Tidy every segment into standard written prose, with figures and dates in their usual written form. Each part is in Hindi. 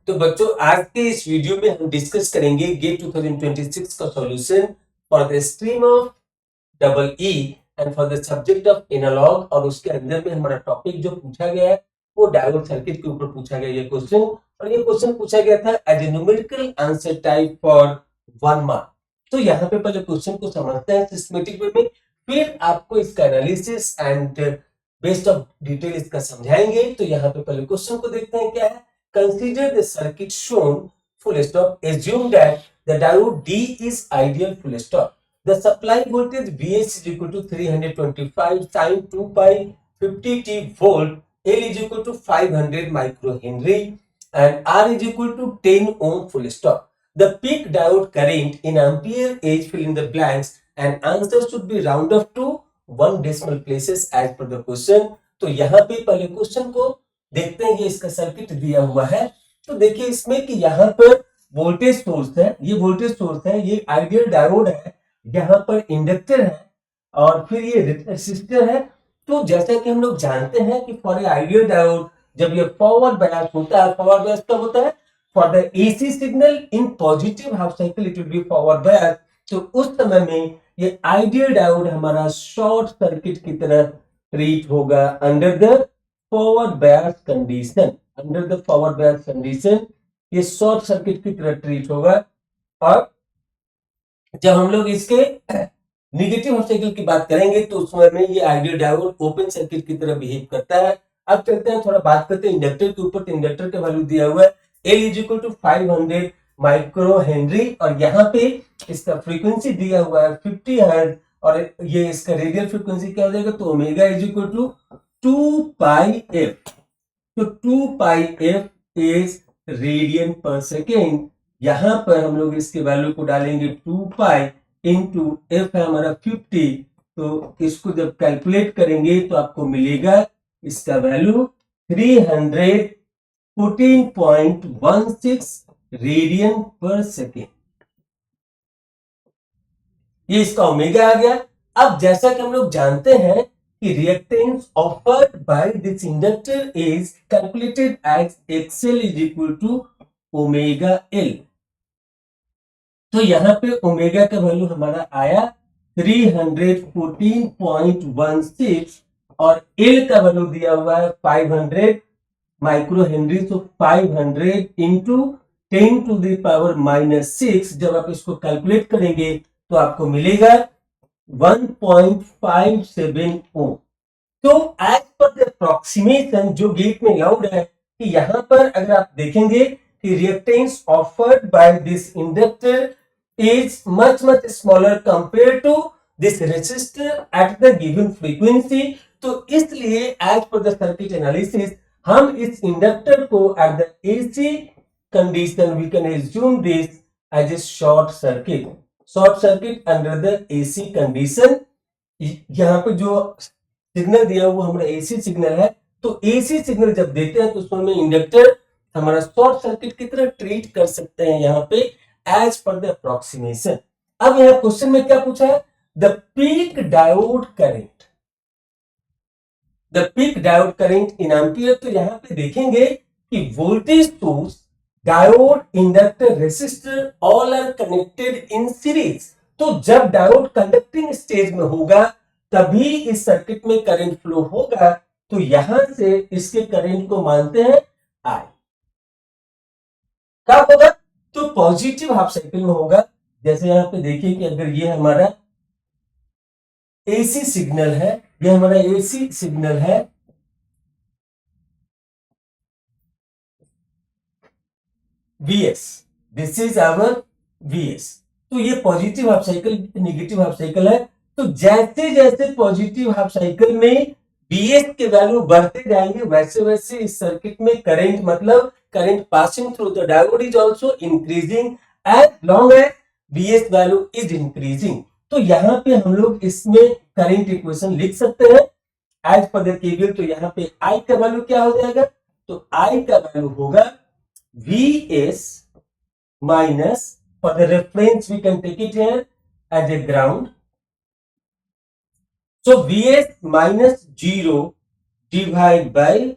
तो बच्चों आज के इस वीडियो में हम डिस्कस करेंगे गेट 2026 का solution for the stream of double E and for the subject of analog. और उसके अंदर में हमारा टॉपिक जो पूछा गया है वो डायोड सर्किट के ऊपर पूछा गया ये क्वेश्चन। और ये क्वेश्चन पूछा गया था as a numerical answer type for 1 mark. तो यहाँ पे पहले क्वेश्चन को समझते हैं सिस्टमेटिक वे में, फिर आपको इसका analysis and based of detail इसका समझाएंगे। तो यहाँ पे पहले क्वेश्चन को देखते हैं क्या है। Consider the circuit shown full stop. Assume that the diode D is ideal full stop. The supply voltage Vs is equal to 325 sin 2 pi 50 t volt. L is equal to 500 microhenry and R is equal to 10 ohm full stop. The peak diode current in ampere is fill in the blanks and answer should be round off to 1 decimal places as per the question. तो यहाँ पे पहले क्वेश्चन को देखते हैं। ये इसका सर्किट दिया हुआ है। तो देखिए इसमें कि यहाँ पर वोल्टेज सोर्स है, ये वोल्टेज सोर्स है, ये आइडियल डायोड है, यहाँ पर इंडक्टर है और फिर ये रेसिस्टर है। तो जैसा कि हम लोग जानते हैं कि फॉर ए आइडियल डायोड जब ये फॉरवर्ड बायस होता है, फॉरवर्ड बायस कब होता है? For the AC signal in positive half cycle it will be forward bias. तो उस समय में ये आइडियल डायोड हमारा शॉर्ट सर्किट की तरह ट्रीट होगा under the forward bias condition. Under the forward bias condition ये शॉर्ट सर्किट की तरह ट्रीट होगा। और जब हम लोग इसके नेगेटिव हाफ साइकिल की बात करेंगे तो उसमें में ये आइडियल डायोड ओपन सर्किट की तरह बिहेव करता है। अब चलते हैं थोड़ा बात करते हैं इंडक्टर के ऊपर। तो इंडक्टर का वैल्यू दिया हुआ है L is equal to 500 micro henry और यहाँ पे इसका फ्रीक्वेंसी दिया हुआ है 50 हर्ट्ज और ये इसका रेडियल फ्रीक्वेंसी क्या हो जाएगा? तो omega is equal to 2 pi f. तो 2 pi f is radian per second. यहां पर हम लोग इसके वैल्यू को डालेंगे 2 पाई इंटू एफ है हमारा 50। तो इसको जब कैलकुलेट करेंगे तो आपको मिलेगा इसका वैल्यू 314.16 रेडियन पर सेकेंड। ये इसका ओमेगा आ गया। अब जैसा कि हम लोग जानते हैं कि reactance offered by this inductor is calculated as XL is equal to omega L. तो यहां पे ओमेगा का वैल्यू हमारा आया 314.16 और एल का वैल्यू दिया हुआ है 500 माइक्रो हेनरी। तो 500 इंटू 10 टू द पावर -6 जब आप इसको कैलकुलेट करेंगे तो आपको मिलेगा 1.57 ओम। तो एज पर द अप्रोक्सीमेशन जो गेट में अलाउड है कि यहां पर अगर आप देखेंगे कि reactance offered by this inductor is much smaller compared to this resistor at the given frequency। तो इसलिए as per the circuit analysis हम इस इंडक्टर को at the AC condition we can assume this as a short circuit under the AC condition। यहाँ पे जो सिग्नल दिया हुआ हमारा AC सिग्नल है। तो AC सिग्नल जब देते हैं तो उसमें इंडक्टर हमारा शॉर्ट सर्किट की तरह ट्रीट कर सकते हैं यहाँ पे एज पर द अप्रोक्सीमेशन। अब यहां क्वेश्चन में क्या पूछा है? The peak diode current, the peak diode current in ampere. तो यहां पे देखेंगे कि voltage source, diode, inductor, resistor all are connected in series. तो जब डायोड कंडक्टिंग स्टेज में होगा तभी इस सर्किट में करंट फ्लो होगा। तो यहां से इसके करंट को मानते हैं आई। कब होगा? तो पॉजिटिव हाफ साइकिल में होगा। जैसे यहां पे देखिए कि अगर ये हमारा एसी सिग्नल है, ये हमारा एसी सिग्नल है, Vs, this is our Vs। तो ये positive half cycle, negative half cycle है। तो जैसे जैसे पॉजिटिव हाफ साइकिल में Vs के वैल्यू बढ़ते जाएंगे वैसे वैसे इस सर्किट में करंट, मतलब current passing through the diode is also increasing as long as Vs value is increasing. तो यहां पे हम लोग इसमें करंट इक्वेशन लिख सकते हैं एज पर द केवीएल। तो यहां पे I का वैल्यू क्या हो जाएगा? तो I का वैल्यू होगा Vs minus, for the reference we can take it here as a ground. So Vs minus 0 divided by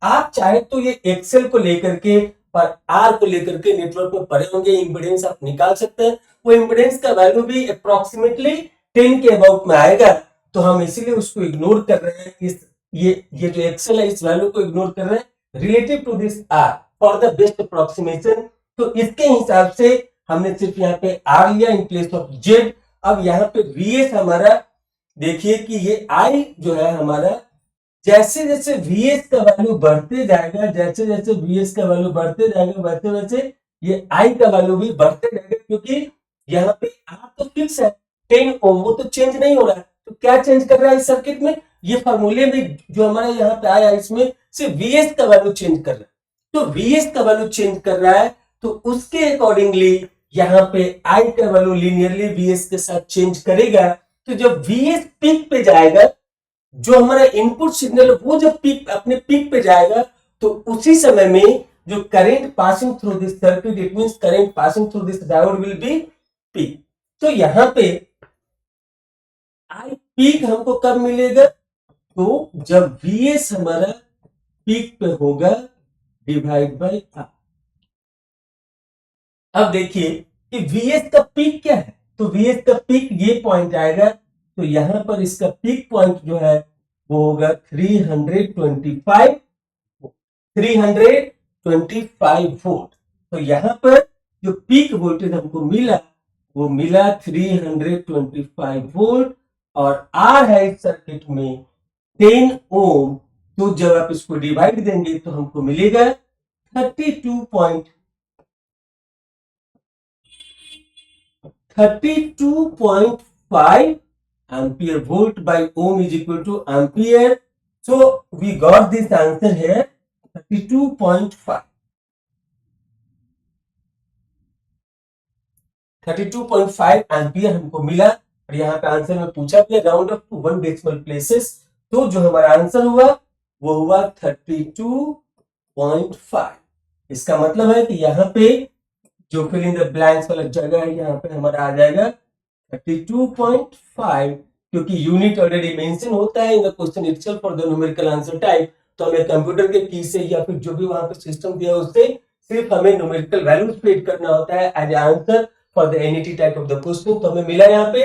आप चाहे तो ये एक्सेल को लेकर के और आर को लेकर के नेटवर्क में पढ़े होंगे, इम्पीडेंस आप निकाल सकते हैं। वो इम्पीडेंस का वैल्यू भी अप्रोक्सीमेटली 10 के अबाउट में आएगा, तो हम इसीलिए उसको इग्नोर कर रहे हैं। इस ये जो एक्सेल है इस वैल्यू को इग्नोर कर रहे हैं relative to this R for the best approximation. तो इसके हिसाब से हमने सिर्फ यहाँ पे आर लिया इन प्लेस ऑफ जेड। अब यहाँ पे वीएस हमारा देखिए कि ये आई जो है हमारा जैसे जैसे वीएस का वैल्यू बढ़ते जाएगा, जैसे जैसे वीएस का वैल्यू बढ़ते जाएगा वैसे वैसे ये आई का वैल्यू भी बढ़ते जाएगा, क्योंकि यहाँ पे आर तो फिक्स है 10 ओम, वो तो चेंज नहीं हो रहा है। तो क्या चेंज कर रहा है इस सर्किट में, ये फार्मूले में जो हमारा यहाँ पे आया इसमें सिर्फ वीएस का वैल्यू चेंज कर रहा है। तो वीएस का वैल्यू चेंज कर रहा है, तो उसके अकॉर्डिंगली यहाँ पे आई का वैल्यू लीनियरली वीएस के साथ चेंज करेगा। तो जब वीएस पीक पे जाएगा, जो हमारा इनपुट सिग्नल वो जब पीक अपने पीक पे जाएगा, तो उसी समय में जो current passing through this circuit, it means current passing through this diode will be peak. तो यहां पे आई पीक हमको कब मिलेगा, तो जब वीएस हमारा पीक पे होगा डिवाइड बाय आर। अब देखिए कि वीएस का पीक क्या है, तो वीएस का पीक ये पॉइंट आएगा, तो यहां पर इसका पीक पॉइंट जो है वो होगा 325 वोल्ट। तो यहां पर जो पीक वोल्टेज हमको मिला वो मिला 325 वोल्ट, और आर है इस सर्किट में 10 ओम। तो जब आप इसको डिवाइड देंगे तो हमको मिलेगा 32.5 ampere volt by ohm is equal to ampere. So we got this answer here 32.5. 32.5 ampere हमको मिला, और यहाँ पे आंसर में पूछा गया round up to 1 decimal places. तो जो हमारा आंसर हुआ वो हुआ 32.5। इसका मतलब है कि यहाँ पे जो फिल इन द ब्लैंक्स वाला जगह है यहाँ पे हमारा आ जाएगा 32.5, क्योंकि यूनिट ऑलरेडी मेंशन होता है in the question itself for the numerical answer type. तो हमें कंप्यूटर के की से या फिर जो भी वहां पे सिस्टम दिया उससे सिर्फ हमें न्यूमेरिकल वैल्यूज फीड करना होता है as answer for the NET type of the question. तो हमें मिला यहाँ पे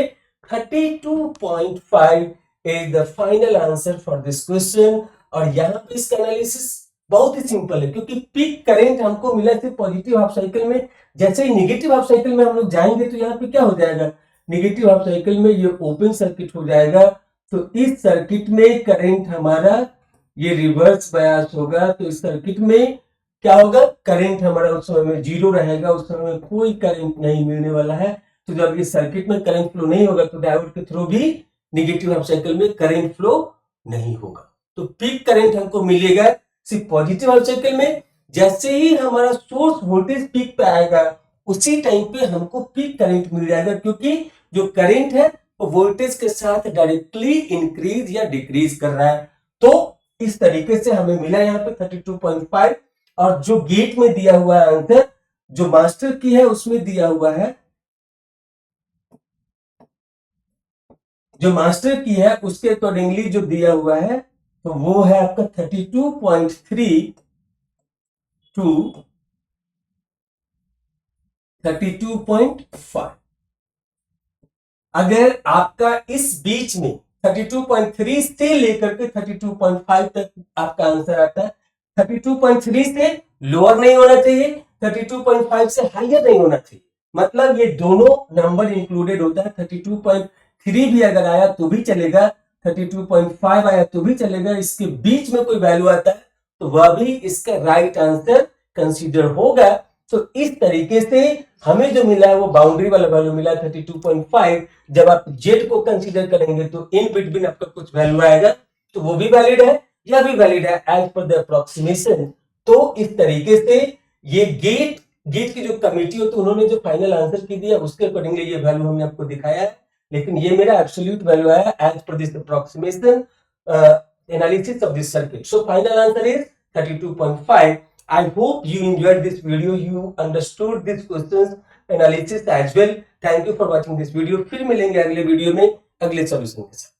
32.5 is the final answer for this question. और यहाँ पे इसका एनालिसिस बहुत ही सिंपल है, क्योंकि पीक करंट हमको मिला सिर्फ पॉजिटिव हाफ साइकिल में। जैसे ही नेगेटिव हाफ साइकिल में हम लोग जाएंगे तो यहाँ पे क्या हो जाएगा, नेगेटिव हाफ साइकिल में ये ओपन सर्किट हो जाएगा। तो इस सर्किट में करंट हमारा ये रिवर्स बायस होगा। तो इस सर्किट में क्या होगा, करंट हमारा उस समय में 0 रहेगा, उस समय में कोई करंट नहीं मिलने वाला है। तो जब इस सर्किट में करंट फ्लो नहीं होगा तो डायोड के थ्रू भी नेगेटिव हाफ साइकिल में करंट फ्लो नहीं होगा। तो पीक करंट हमको मिलेगा सिर्फ पॉजिटिव हाफ साइकिल में। जैसे ही हमारा सोर्स वोल्टेज पीक पे आएगा उसी टाइम पे हमको पीक करंट मिल जाएगा, क्योंकि जो करंट है वो वोल्टेज के साथ डायरेक्टली इंक्रीज या डिक्रीज कर रहा है। तो इस तरीके से हमें मिला यहाँ पे 32.5। और जो गेट में दिया हुआ है आंसर, जो मास्टर की है उसमें दिया हुआ है, जो मास्टर की है उसके अकॉर्डिंगली जो दिया हुआ है तो वो है आपका 32.3 टू 32.5। अगर आपका इस बीच में 32.3 से लेकर के 32.5 तक आपका आंसर आता है, 32.3 से लोअर नहीं होना चाहिए, 32.5 से हाइयर नहीं होना चाहिए। मतलब ये दोनों नंबर इंक्लूडेड होता है। 32.3 भी अगर आया तो भी चलेगा, 32.5 आया तो भी चलेगा, इसके बीच में कोई वैल्यू आता है तो वह भी इसका राइट आंसर कंसीडर होगा। तो इस तरीके से हमें जो मिला है वो बाउंड्री वाला वैल्यू मिला 32.5। जब आप जेड को कंसीडर करेंगे तो इन बिटवीन आपका कुछ वैल्यू आएगा, तो वो भी वैलिड है, यह भी वैलिड है एज पर द अप्रोक्सीमेशन। तो इस तरीके से ये गेट की जो कमेटी होती है उन्होंने जो फाइनल आंसर की दिया उसके अकॉर्डिंगली ये वैल्यू हमने आपको दिखाया है, लेकिन ये मेरा एब्सोल्यूट वैल्यू आया as per this approximation analysis of this circuit. So final answer is 32.5. I hope you enjoyed this video, you understood this questions analysis as well. Thank you for watching this video. फिर मिलेंगे अगले वीडियो में अगले सॉल्यूशन के साथ।